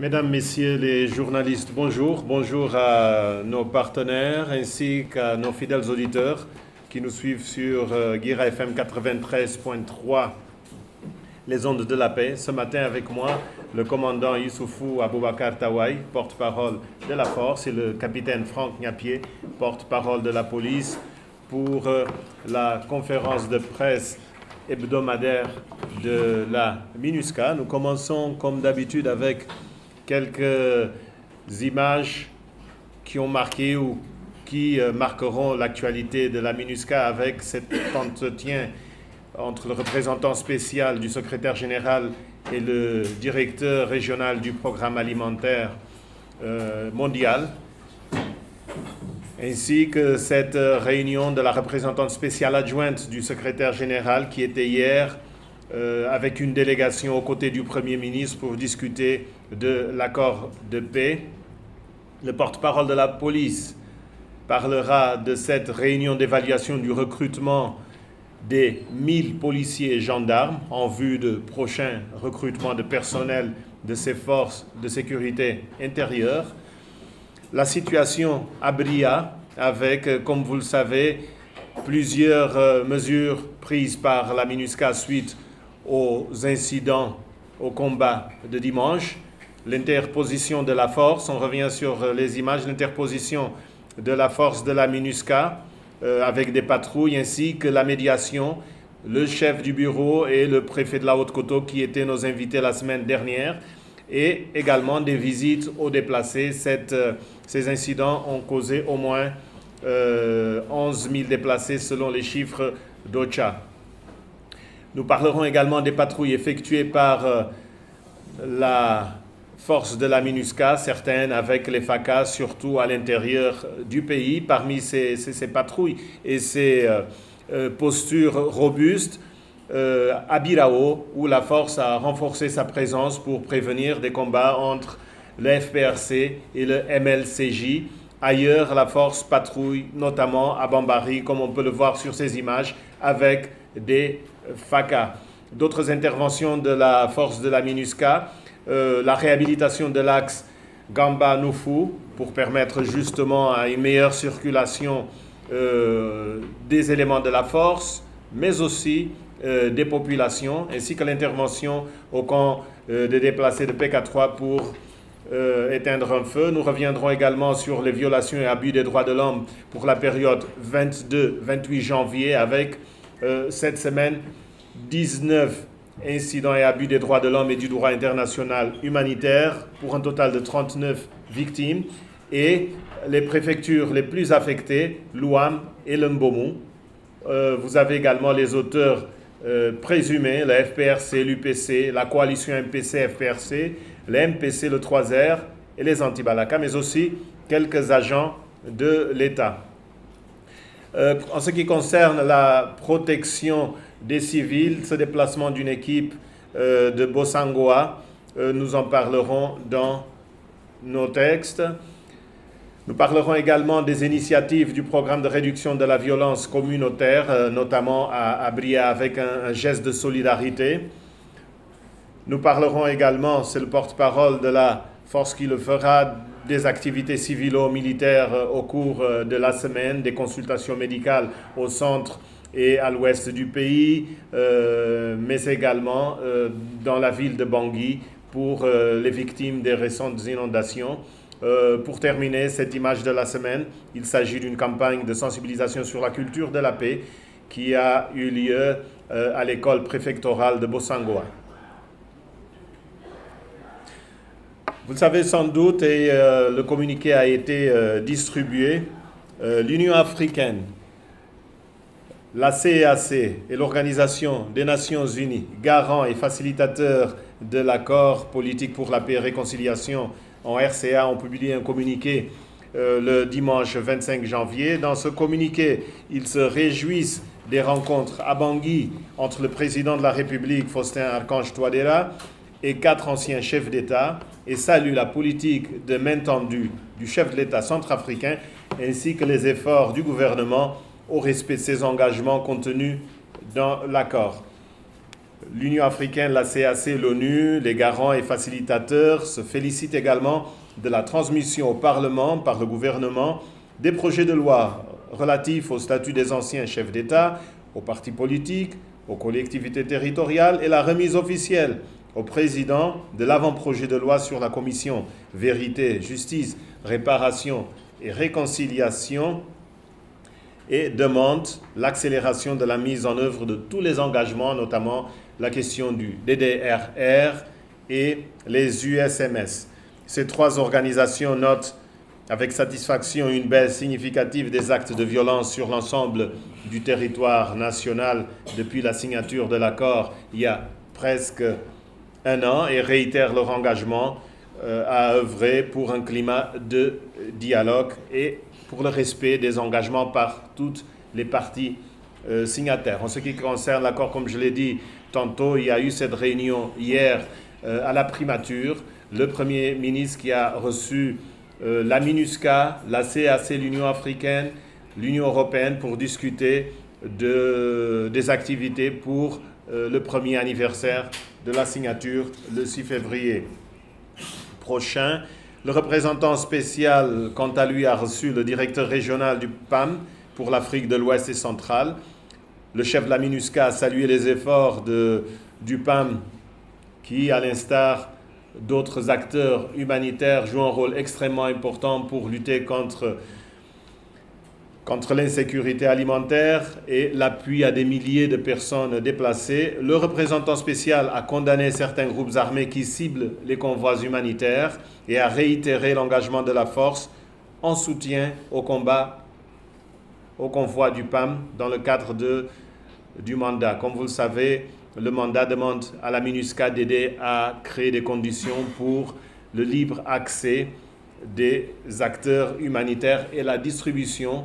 Mesdames, Messieurs les journalistes, bonjour. Bonjour à nos partenaires ainsi qu'à nos fidèles auditeurs qui nous suivent sur Guira FM 93.3, les ondes de la paix. Ce matin avec moi, le commandant Youssoufou Aboubakar Tawai, porte-parole de la force, et le capitaine Franck Gnapier, porte-parole de la police, pour la conférence de presse hebdomadaire de la MINUSCA. Nous commençons comme d'habitude avec quelques images qui ont marqué ou qui marqueront l'actualité de la MINUSCA avec cet entretien entre le représentant spécial du secrétaire général et le directeur régional du programme alimentaire mondial, ainsi que cette réunion de la représentante spéciale adjointe du secrétaire général qui était hier avec une délégation aux côtés du Premier ministre pour discuter de l'accord de paix. Le porte-parole de la police parlera de cette réunion d'évaluation du recrutement des 1000 policiers et gendarmes en vue de prochain recrutement de personnel de ces forces de sécurité intérieure. La situation à Bria avec, comme vous le savez, plusieurs mesures prises par la MINUSCA suite aux incidents au combat de dimanche. L'interposition de la force, on revient sur les images, l'interposition de la force de la MINUSCA avec des patrouilles ainsi que la médiation, le chef du bureau et le préfet de la Haute-Koto qui étaient nos invités la semaine dernière, et également des visites aux déplacés. Ces incidents ont causé au moins 11 000 déplacés selon les chiffres d'OCHA. Nous parlerons également des patrouilles effectuées par la force de la MINUSCA, certaines avec les FACA, surtout à l'intérieur du pays. Parmi ces patrouilles et ces postures robustes, à Birao, où la force a renforcé sa présence pour prévenir des combats entre le FPRC et le MLCJ. Ailleurs, la force patrouille, notamment à Bambari, comme on peut le voir sur ces images, avec des FACA. D'autres interventions de la force de la MINUSCA, la réhabilitation de l'axe Gamba-Nufu pour permettre justement à une meilleure circulation des éléments de la force, mais aussi des populations, ainsi que l'intervention au camp des déplacés de PK3 pour éteindre un feu. Nous reviendrons également sur les violations et abus des droits de l'homme pour la période 22-28 janvier avec cette semaine 19 incidents et abus des droits de l'homme et du droit international humanitaire pour un total de 39 victimes, et les préfectures les plus affectées, l'Ouam et l'Mbomu. Vous avez également les auteurs présumés, la FPRC, l'UPC, la coalition MPC-FPRC, les MPC, le 3R et les anti-Balaka, mais aussi quelques agents de l'État. En ce qui concerne la protection des civils, ce déplacement d'une équipe de Bossangoa, nous en parlerons dans nos textes. Nous parlerons également des initiatives du programme de réduction de la violence communautaire, notamment à Bria avec un geste de solidarité. Nous parlerons également, c'est le porte-parole de la force qui le fera, des activités civilo-militaires au cours de la semaine, des consultations médicales au centre et à l'ouest du pays, mais également dans la ville de Bangui pour les victimes des récentes inondations. Pour terminer cette image de la semaine, il s'agit d'une campagne de sensibilisation sur la culture de la paix qui a eu lieu à l'école préfectorale de Bossangoa. Vous le savez sans doute, et le communiqué a été distribué, l'Union africaine, la CEAC et l'Organisation des Nations Unies, garant et facilitateur de l'accord politique pour la paix et réconciliation en RCA, ont publié un communiqué le dimanche 25 janvier. Dans ce communiqué, ils se réjouissent des rencontres à Bangui entre le président de la République, Faustin Archange Touadéra, et 4 anciens chefs d'État, et saluent la politique de main tendue du chef de l'État centrafricain, ainsi que les efforts du gouvernement au respect de ses engagements contenus dans l'accord. L'Union africaine, la CAC, l'ONU, les garants et facilitateurs se félicitent également de la transmission au Parlement par le gouvernement des projets de loi relatifs au statut des anciens chefs d'État, aux partis politiques, aux collectivités territoriales et la remise officielle au président de l'avant-projet de loi sur la commission Vérité, Justice, Réparation et Réconciliation et demande l'accélération de la mise en œuvre de tous les engagements, notamment la question du DDRR et les USMS. Ces trois organisations notent avec satisfaction une baisse significative des actes de violence sur l'ensemble du territoire national depuis la signature de l'accord il y a presque un an et réitèrent leur engagement à œuvrer pour un climat de dialogue et pour le respect des engagements par toutes les parties signataires. En ce qui concerne l'accord, comme je l'ai dit tantôt, il y a eu cette réunion hier à la primature. Le Premier ministre qui a reçu la MINUSCA, la CAC, l'Union africaine, l'Union européenne pour discuter des activités pour le premier anniversaire de la signature le 6 février prochain. Le représentant spécial, quant à lui, a reçu le directeur régional du PAM pour l'Afrique de l'Ouest et centrale. Le chef de la MINUSCA a salué les efforts du PAM qui, à l'instar d'autres acteurs humanitaires, jouent un rôle extrêmement important pour lutter contre l'insécurité alimentaire et l'appui à des milliers de personnes déplacées. Le représentant spécial a condamné certains groupes armés qui ciblent les convois humanitaires et a réitéré l'engagement de la force en soutien au convoi du PAM dans le cadre du mandat. Comme vous le savez, le mandat demande à la MINUSCA d'aider à créer des conditions pour le libre accès des acteurs humanitaires et la distribution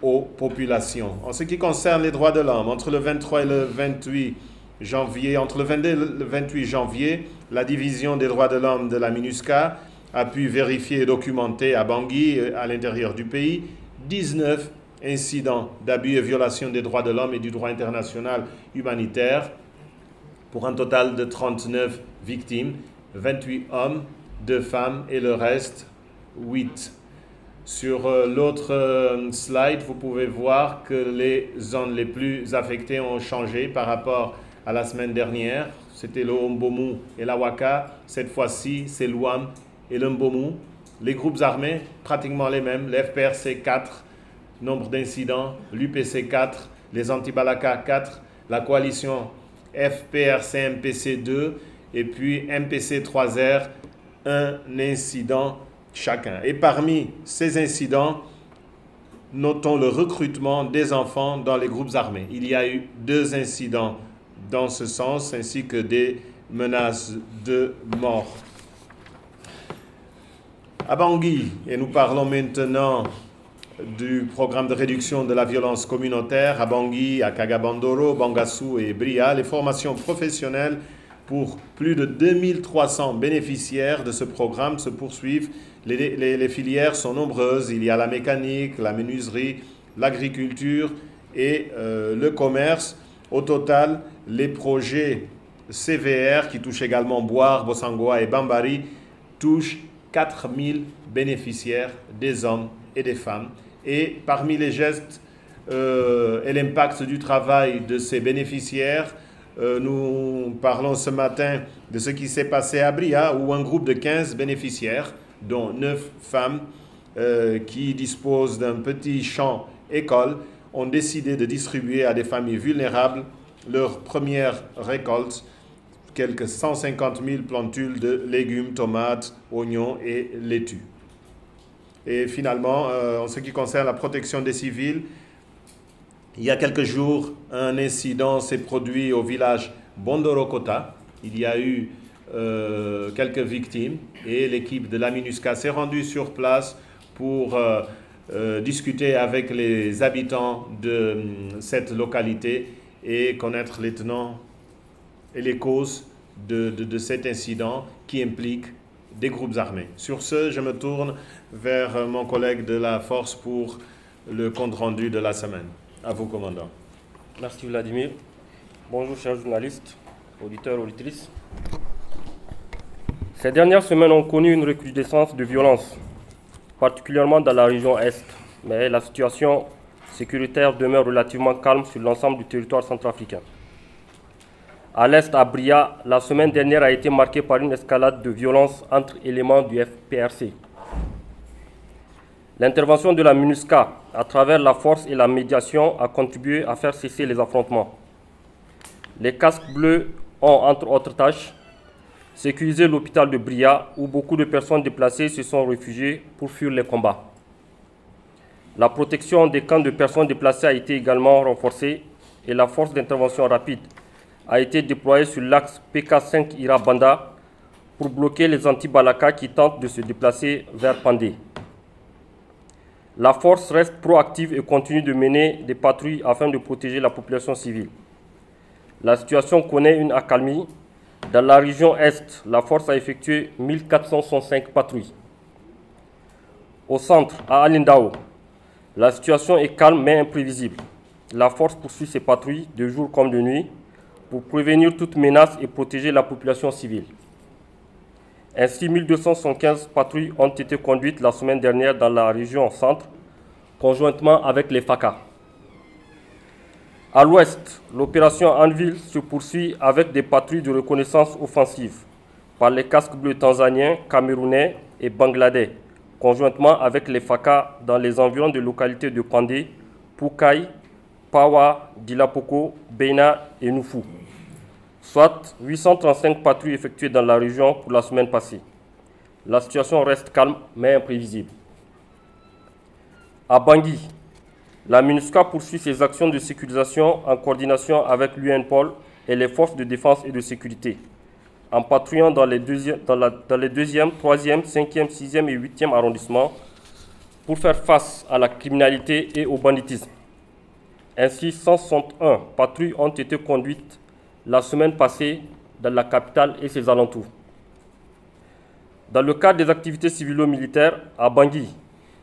aux populations. En ce qui concerne les droits de l'homme, entre le 23 et le 28 janvier, entre le 22 et le 28 janvier, la division des droits de l'homme de la MINUSCA a pu vérifier et documenter à Bangui, à l'intérieur du pays, 19 incidents d'abus et violation des droits de l'homme et du droit international humanitaire, pour un total de 39 victimes, 28 hommes, 2 femmes et le reste, 8. Sur l'autre slide, vous pouvez voir que les zones les plus affectées ont changé par rapport à la semaine dernière. C'était le Mbomu et la Waka. Cette fois-ci, c'est l'Ouam et le Mbomu. Les groupes armés, pratiquement les mêmes. L'FPRC 4, nombre d'incidents. L'UPC 4, les Antibalaka 4, la coalition FPRC-MPC 2 et puis MPC 3R, un incident chacun. Et parmi ces incidents, notons le recrutement des enfants dans les groupes armés. Il y a eu 2 incidents dans ce sens, ainsi que des menaces de mort. À Bangui, et nous parlons maintenant du programme de réduction de la violence communautaire, à Bangui, à Kagabandoro, Bangassou et Bria, les formations professionnelles pour plus de 2300 bénéficiaires de ce programme se poursuivent. Les filières sont nombreuses. Il y a la mécanique, la menuiserie, l'agriculture et le commerce. Au total, les projets CVR, qui touchent également Boire, Bossangoa et Bambari, touchent 4000 bénéficiaires, des hommes et des femmes. Et parmi les gestes et l'impact du travail de ces bénéficiaires, nous parlons ce matin de ce qui s'est passé à Bria, où un groupe de 15 bénéficiaires, dont 9 femmes qui disposent d'un petit champ école, ont décidé de distribuer à des familles vulnérables leur première récolte, quelques 150 000 plantules de légumes, tomates, oignons et laitues. Et finalement, en ce qui concerne la protection des civils, il y a quelques jours, un incident s'est produit au village Bondorokota. Il y a eu quelques victimes et l'équipe de la MINUSCA s'est rendue sur place pour discuter avec les habitants de cette localité et connaître les tenants et les causes de cet incident qui implique des groupes armés. Sur ce, je me tourne vers mon collègue de la force pour le compte-rendu de la semaine. À vous, commandant. Merci Vladimir. Bonjour chers journalistes. auditeurs, auditrices. Ces dernières semaines ont connu une recrudescence de violence, particulièrement dans la région Est, mais la situation sécuritaire demeure relativement calme sur l'ensemble du territoire centrafricain. À l'Est, à Bria, la semaine dernière a été marquée par une escalade de violence entre éléments du FPRC. L'intervention de la MINUSCA, à travers la force et la médiation, a contribué à faire cesser les affrontements. Les casques bleus ont, entre autres tâches, sécurisé l'hôpital de Bria, où beaucoup de personnes déplacées se sont réfugiées pour fuir les combats. La protection des camps de personnes déplacées a été également renforcée et la force d'intervention rapide a été déployée sur l'axe PK5 Ira-Banda pour bloquer les anti-Balaka qui tentent de se déplacer vers Pandé. La force reste proactive et continue de mener des patrouilles afin de protéger la population civile. La situation connaît une accalmie. Dans la région Est, la force a effectué 1405 patrouilles. Au centre, à Alindao, la situation est calme mais imprévisible. La force poursuit ses patrouilles de jour comme de nuit pour prévenir toute menace et protéger la population civile. Ainsi, 1275 patrouilles ont été conduites la semaine dernière dans la région centre, conjointement avec les FACA. À l'ouest, l'opération Anvil se poursuit avec des patrouilles de reconnaissance offensive par les casques bleus tanzaniens, camerounais et bangladais, conjointement avec les FACA dans les environs de localités de Pandé, Poukaï, Pawa, Dilapoko, Beina et Nufu, soit 835 patrouilles effectuées dans la région pour la semaine passée. La situation reste calme mais imprévisible. À Bangui, la MINUSCA poursuit ses actions de sécurisation en coordination avec l'UNPOL et les forces de défense et de sécurité, en patrouillant dans les 2e, 3e, 5e, 6e et 8e arrondissements pour faire face à la criminalité et au banditisme. Ainsi, 161 patrouilles ont été conduites la semaine passée dans la capitale et ses alentours. Dans le cadre des activités civilo-militaires à Bangui,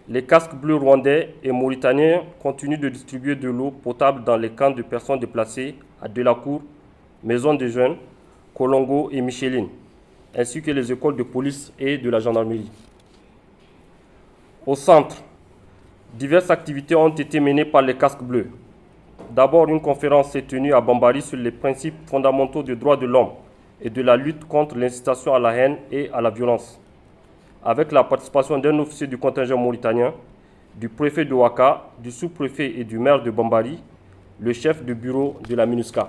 les casques bleus rwandais et mauritaniens continuent de distribuer de l'eau potable dans les camps de personnes déplacées à Delacour, Maison des Jeunes, Kolongo et Micheline, ainsi que les écoles de police et de la gendarmerie. Au centre, diverses activités ont été menées par les casques bleus. D'abord, une conférence s'est tenue à Bambari sur les principes fondamentaux des droits de l'homme et de la lutte contre l'incitation à la haine et à la violence, avec la participation d'un officier du contingent mauritanien, du préfet de Ouaka, du sous-préfet et du maire de Bambari, le chef de bureau de la MINUSCA.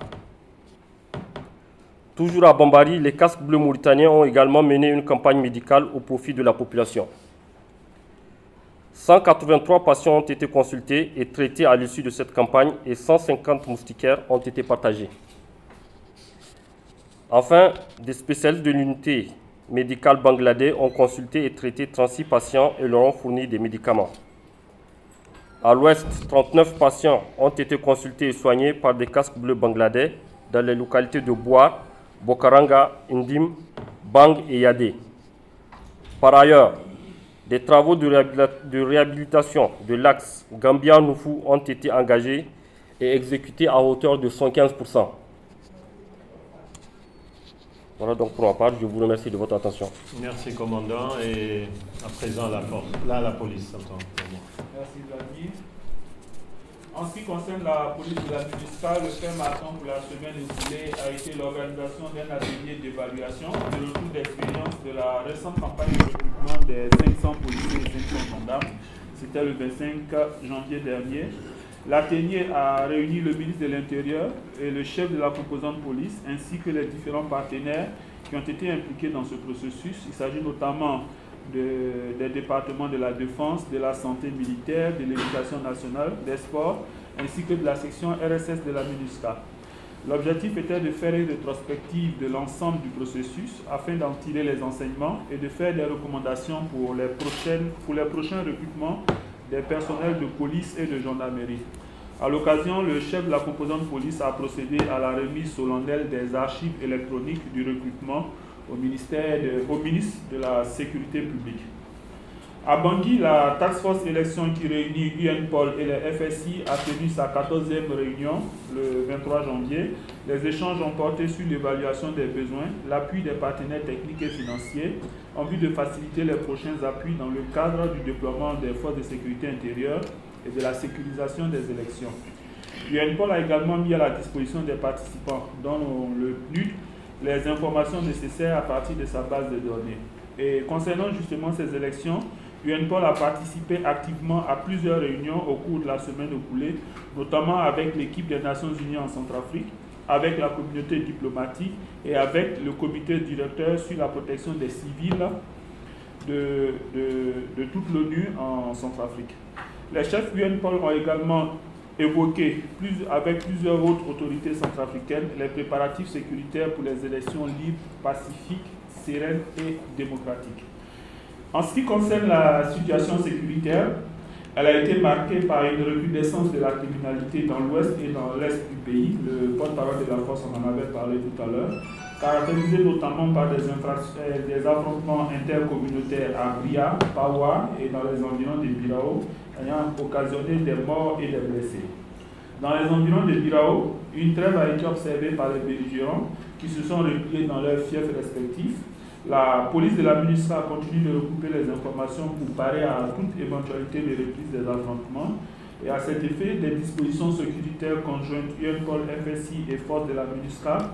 Toujours à Bambari, les casques bleus mauritaniens ont également mené une campagne médicale au profit de la population. 183 patients ont été consultés et traités à l'issue de cette campagne et 150 moustiquaires ont été partagés. Enfin, des spécialistes de l'unité médicale bangladais ont consulté et traité 36 patients et leur ont fourni des médicaments. À l'ouest, 39 patients ont été consultés et soignés par des casques bleus bangladais dans les localités de Boar, Bokaranga, Indim, Bang et Yadé. Par ailleurs, des travaux de réhabilitation de l'axe Gambia-Nufu ont été engagés et exécutés à hauteur de 115%. Voilà donc pour ma part, je vous remercie de votre attention. Merci commandant et à présent la force. Là la police. Merci Vladimir. En ce qui concerne la police de la MINUSCA, le fait marquant pour la semaine écoulée a été l'organisation d'un atelier d'évaluation de retour d'expérience de la récente campagne de recrutement des 500 policiers et 500 gendarmes. C'était le 25 janvier dernier. L'atelier a réuni le ministre de l'Intérieur et le chef de la composante police, ainsi que les différents partenaires qui ont été impliqués dans ce processus. Il s'agit notamment des départements de la défense, de la santé militaire, de l'éducation nationale, des sports, ainsi que de la section RSS de la MINUSCA. L'objectif était de faire une rétrospective de l'ensemble du processus afin d'en tirer les enseignements et de faire des recommandations pour les prochains recrutements des personnels de police et de gendarmerie. À l'occasion, le chef de la composante police a procédé à la remise solennelle des archives électroniques du recrutement au ministre de la Sécurité publique. À Bangui, la Task Force élection qui réunit UNPOL et les FSI a tenu sa 14e réunion le 23 janvier. Les échanges ont porté sur l'évaluation des besoins, l'appui des partenaires techniques et financiers, en vue de faciliter les prochains appuis dans le cadre du déploiement des forces de sécurité intérieure et de la sécurisation des élections. UNPOL a également mis à la disposition des participants, dans le PNUD, les informations nécessaires à partir de sa base de données. Et concernant justement ces élections, UNPOL a participé activement à plusieurs réunions au cours de la semaine écoulée, notamment avec l'équipe des Nations Unies en Centrafrique, avec la communauté diplomatique et avec le comité directeur sur la protection des civils de toute l'ONU en Centrafrique. Les chefs UNPOL ont également évoqué, avec plusieurs autres autorités centrafricaines, les préparatifs sécuritaires pour les élections libres, pacifiques, sereines et démocratiques. En ce qui concerne la situation sécuritaire, elle a été marquée par une recrudescence de la criminalité dans l'ouest et dans l'est du pays. Le porte-parole de la force en avait parlé tout à l'heure, caractérisé notamment par des affrontements intercommunautaires à Bria, Pawa et dans les environs de Birao, ayant occasionné des morts et des blessés. Dans les environs de Birao, une trêve a été observée par les belligérants qui se sont repliés dans leurs fiefs respectifs. La police de la MINUSCA continue de recouper les informations pour parer à toute éventualité de reprise des affrontements. Et à cet effet, des dispositions sécuritaires conjointes UNPOL, FSI et forces de la MINUSCA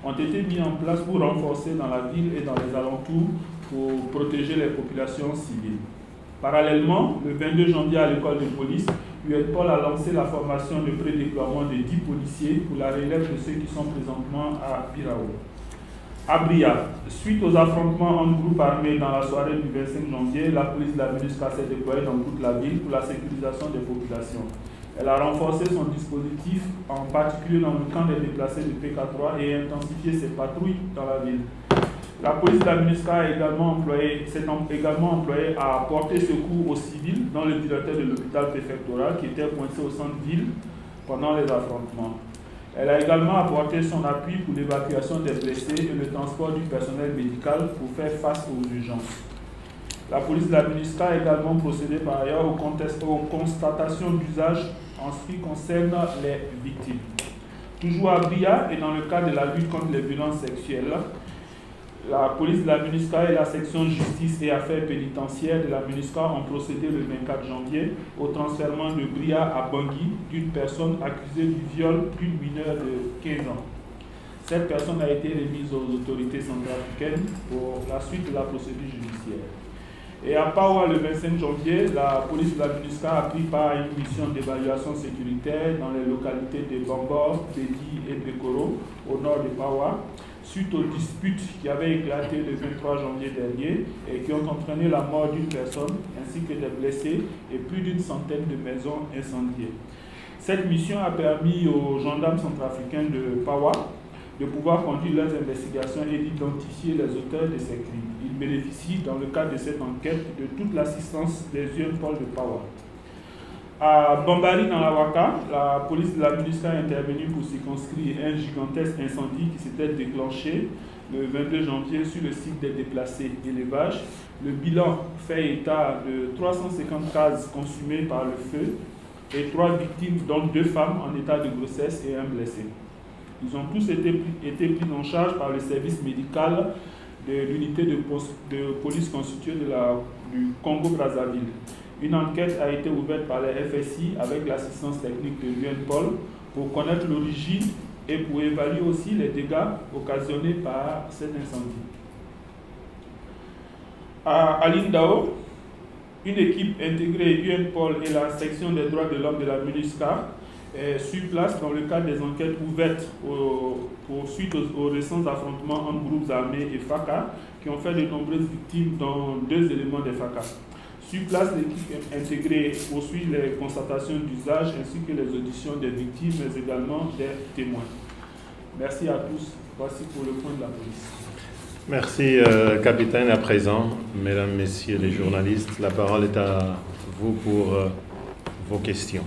ont été mises en place pour renforcer dans la ville et dans les alentours pour protéger les populations civiles. Parallèlement, le 22 janvier à l'école de police, UNPOL a lancé la formation de pré-déploiement de 10 policiers pour la relève de ceux qui sont présentement à Birao. À Bria, suite aux affrontements entre groupes armés dans la soirée du 25 janvier, la police de la MINUSCA s'est déployée dans toute la ville pour la sécurisation des populations. Elle a renforcé son dispositif, en particulier dans le camp des déplacés de PK3 et intensifié ses patrouilles dans la ville. La police de la MINUSCA s'est également employée à porter secours aux civils, dont le directeur de l'hôpital préfectoral qui était coincé au centre-ville pendant les affrontements. Elle a également apporté son appui pour l'évacuation des blessés et le transport du personnel médical pour faire face aux urgences. La police de la MINUSCA a également procédé par ailleurs aux constatations d'usage en ce qui concerne les victimes. Toujours à Bria et dans le cadre de la lutte contre les violences sexuelles, la police de la MINUSCA et la section justice et affaires pénitentiaires de la MINUSCA ont procédé le 24 janvier au transfert de Bria à Bangui d'une personne accusée du viol d'une mineure de 15 ans. Cette personne a été remise aux autorités centrafricaines pour la suite de la procédure judiciaire. Et à Pawa, le 25 janvier, la police de la MINUSCA a pris part à une mission d'évaluation sécuritaire dans les localités de Bambor, Bedi et Bekoro, au nord de Pawa, suite aux disputes qui avaient éclaté le 23 janvier dernier et qui ont entraîné la mort d'une personne ainsi que des blessés et plus d'une centaine de maisons incendiées. Cette mission a permis aux gendarmes centrafricains de Pawa de pouvoir conduire leurs investigations et d'identifier les auteurs de ces crimes. Ils bénéficient dans le cadre de cette enquête de toute l'assistance des UNPOL de Pawa. À Bambari, dans la Waka, la police de la MINUSCA est intervenue pour circonscrire un gigantesque incendie qui s'était déclenché le 22 janvier sur le site des déplacés d'élevage. Le bilan fait état de 350 cases consumées par le feu et 3 victimes, dont 2 femmes en état de grossesse et un blessé. Ils ont tous été pris en charge par le service médical de l'unité de police constituée du Congo-Brazzaville. Une enquête a été ouverte par les FSI avec l'assistance technique de l'UNPOL pour connaître l'origine et pour évaluer aussi les dégâts occasionnés par cet incendie. À Lindao, une équipe intégrée UNPOL et la section des droits de l'homme de la MINUSCA est sur place dans le cadre des enquêtes ouvertes suite aux récents affrontements entre groupes armés et FACA qui ont fait de nombreuses victimes dans 2 éléments des FACA. Sur place, l'équipe intégrée poursuit les constatations d'usage ainsi que les auditions des victimes, mais également des témoins. Merci à tous. Voici pour le point de la police. Merci, capitaine. À présent, mesdames, messieurs les journalistes, la parole est à vous pour vos questions.